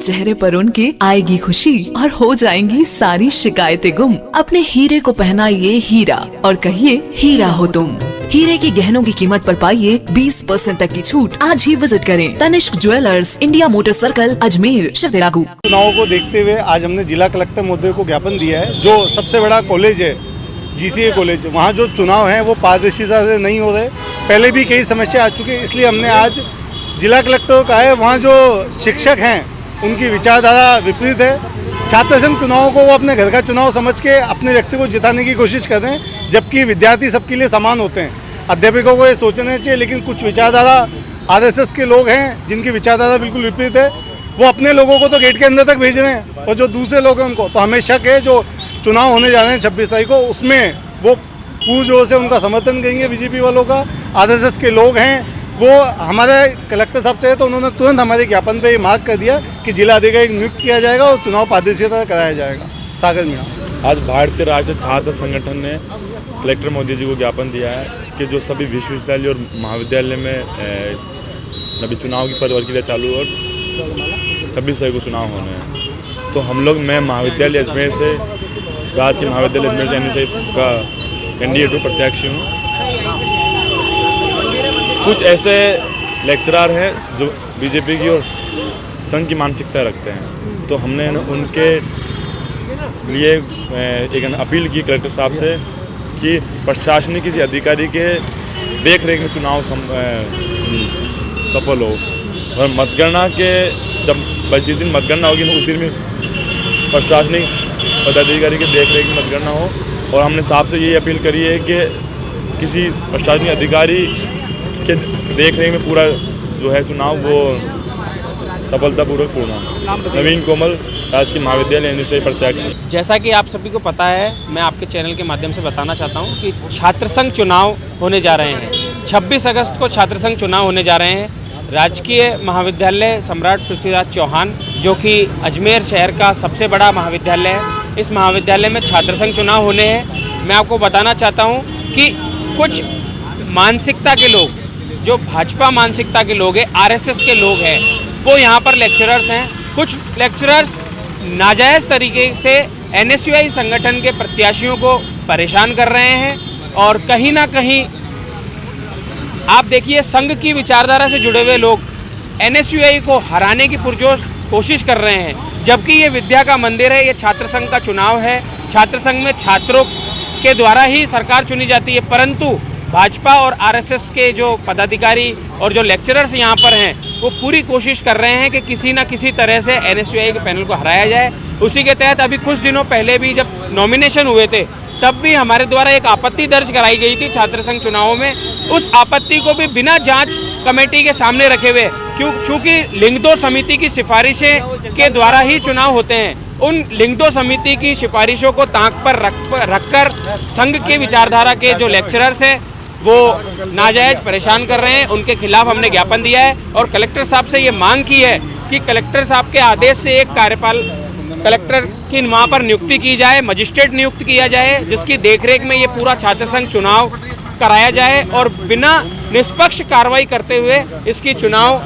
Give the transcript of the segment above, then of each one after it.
चेहरे पर उनके आएगी खुशी और हो जाएंगी सारी शिकायतें गुम। अपने हीरे को पहनाइए हीरा और कहिए हीरा हो तुम। हीरे के गहनों की कीमत पर पाइए 20% तक की छूट। आज ही विजिट करें Tanishq jewellers, India motor circle, Ajmer, शिवते लागू। चुनावों को देखते हुए आज हमने जिला कलेक्टर महोदय को ज्ञापन दिया है। जो सबसे बड़ा कॉलेज है GCA कॉलेज, वहाँ जो चुनाव है वो पारदर्शिता से नहीं हो रहे। पहले भी कई समस्या आ चुकी है, इसलिए हमने आज जिला कलेक्टर को कहा है वहाँ जो शिक्षक हैं उनकी विचारधारा विपरीत है। छात्र संघ चुनावों को वो अपने घर का चुनाव समझ के अपने व्यक्ति को जिताने की कोशिश कर रहे हैं, जबकि विद्यार्थी सबके लिए समान होते हैं। अध्यापकों को ये सोचना चाहिए, लेकिन कुछ विचारधारा RSS के लोग हैं जिनकी विचारधारा बिल्कुल विपरीत है। वो अपने लोगों को तो गेट के अंदर तक भेज रहे हैं और जो दूसरे लोग हैं उनको तो हमें शक है जो चुनाव होने जा रहे हैं 26 तारीख को, उसमें वो पूरी जोर से उनका समर्थन करेंगे बीजेपी वालों का। RSS के लोग हैं वो हमारे कलेक्टर साहब से तो उन्होंने तुरंत हमारे ज्ञापन पे ये मांग कर दिया कि जिला अधिकारी नियुक्त किया जाएगा और चुनाव पारदर्शिता कराया जाएगा। सागर मीणा। आज भारतीय राज्य छात्र संगठन ने कलेक्टर मोदी जी को ज्ञापन दिया है कि जो सभी विश्वविद्यालय और महाविद्यालय में अभी चुनाव की प्रक्रिया चालू और 26 तारीख को चुनाव होने हैं, तो हम लोग मैं महाविद्यालय अजमेर से, राजकीय महाविद्यालय अजमेर से NSA का कैंडिडेट प्रत्याशी हूँ। कुछ ऐसे लेक्चरर हैं जो बीजेपी की और संघ की मानसिकता रखते हैं, तो हमने उनके लिए एक अपील की कलेक्टर साहब से कि प्रशासनिक किसी अधिकारी के देख रेख में चुनाव सफल हो और मतगणना के जिस दिन मतगणना होगी उस दिन में प्रशासनिक पदाधिकारी के देख रेख में मतगणना हो। और हमने साहब से यही अपील करी है कि किसी प्रशासनिक अधिकारी के देख रेख में पूरा जो है चुनाव वो सफलतापूर्वक पूर्ण। नवीन कोमल, राजकीय महाविद्यालय NSA प्रत्याशी। जैसा कि आप सभी को पता है, मैं आपके चैनल के माध्यम से बताना चाहता हूं कि छात्र संघ चुनाव होने जा रहे हैं। 26 अगस्त को छात्र संघ चुनाव होने जा रहे हैं। राजकीय महाविद्यालय सम्राट पृथ्वीराज चौहान, जो कि अजमेर शहर का सबसे बड़ा महाविद्यालय है, इस महाविद्यालय में छात्र संघ चुनाव होने हैं। मैं आपको बताना चाहता हूँ कि कुछ मानसिकता के लोग, जो भाजपा मानसिकता के लोग हैं, RSS के लोग हैं, वो यहाँ पर लेक्चरर्स हैं। कुछ लेक्चरर्स नाजायज़ तरीके से NSUI संगठन के प्रत्याशियों को परेशान कर रहे हैं और कहीं ना कहीं आप देखिए संघ की विचारधारा से जुड़े हुए लोग NSUI को हराने की पुरजोर कोशिश कर रहे हैं, जबकि ये विद्या का मंदिर है, ये छात्र संघ का चुनाव है। छात्र संघ में छात्रों के द्वारा ही सरकार चुनी जाती है, परंतु भाजपा और RSS के जो पदाधिकारी और जो लेक्चरर्स यहाँ पर हैं वो पूरी कोशिश कर रहे हैं कि किसी न किसी तरह से NSUI के पैनल को हराया जाए। उसी के तहत अभी कुछ दिनों पहले भी जब नॉमिनेशन हुए थे तब भी हमारे द्वारा एक आपत्ति दर्ज कराई गई थी छात्र संघ चुनावों में। उस आपत्ति को भी बिना जांच कमेटी के सामने रखे हुए, चूँकि लिंगदो समिति की सिफारिशें के द्वारा ही चुनाव होते हैं, उन लिंगदो समिति की सिफारिशों को ताक पर रखकर संघ के विचारधारा के जो लेक्चरर्स हैं वो नाजायज परेशान कर रहे हैं। उनके खिलाफ हमने ज्ञापन दिया है और कलेक्टर साहब से ये मांग की है कि कलेक्टर साहब के आदेश से एक कार्यपाल कलेक्टर की वहाँ पर नियुक्ति की जाए, मजिस्ट्रेट नियुक्त किया जाए, जिसकी देखरेख में ये पूरा छात्र संघ चुनाव कराया जाए और बिना निष्पक्ष कार्रवाई करते हुए इसकी चुनाव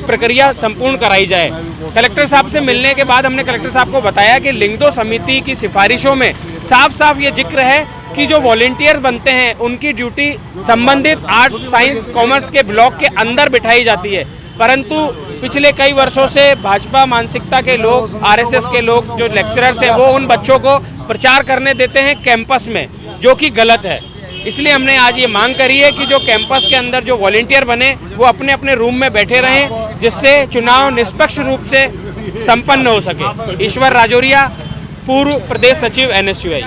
प्रक्रिया संपूर्ण कराई जाए। कलेक्टर साहब से मिलने के बाद हमने कलेक्टर साहब को बताया कि लिंगदो समिति की सिफारिशों में साफ साफ ये जिक्र है कि जो वॉलेंटियर बनते हैं उनकी ड्यूटी संबंधित आर्ट्स, साइंस, कॉमर्स के ब्लॉक के अंदर बिठाई जाती है, परंतु पिछले कई वर्षों से भाजपा मानसिकता के लोग, RSS के लोग जो लेक्चरर्स हैं वो उन बच्चों को प्रचार करने देते हैं कैंपस में, जो कि गलत है। इसलिए हमने आज ये मांग करी है कि जो कैंपस के अंदर जो वॉलेंटियर बने वो अपने अपने रूम में बैठे रहें, जिससे चुनाव निष्पक्ष रूप से संपन्न हो सके। ईश्वर राजौरिया, पूर्व प्रदेश सचिव NSUI।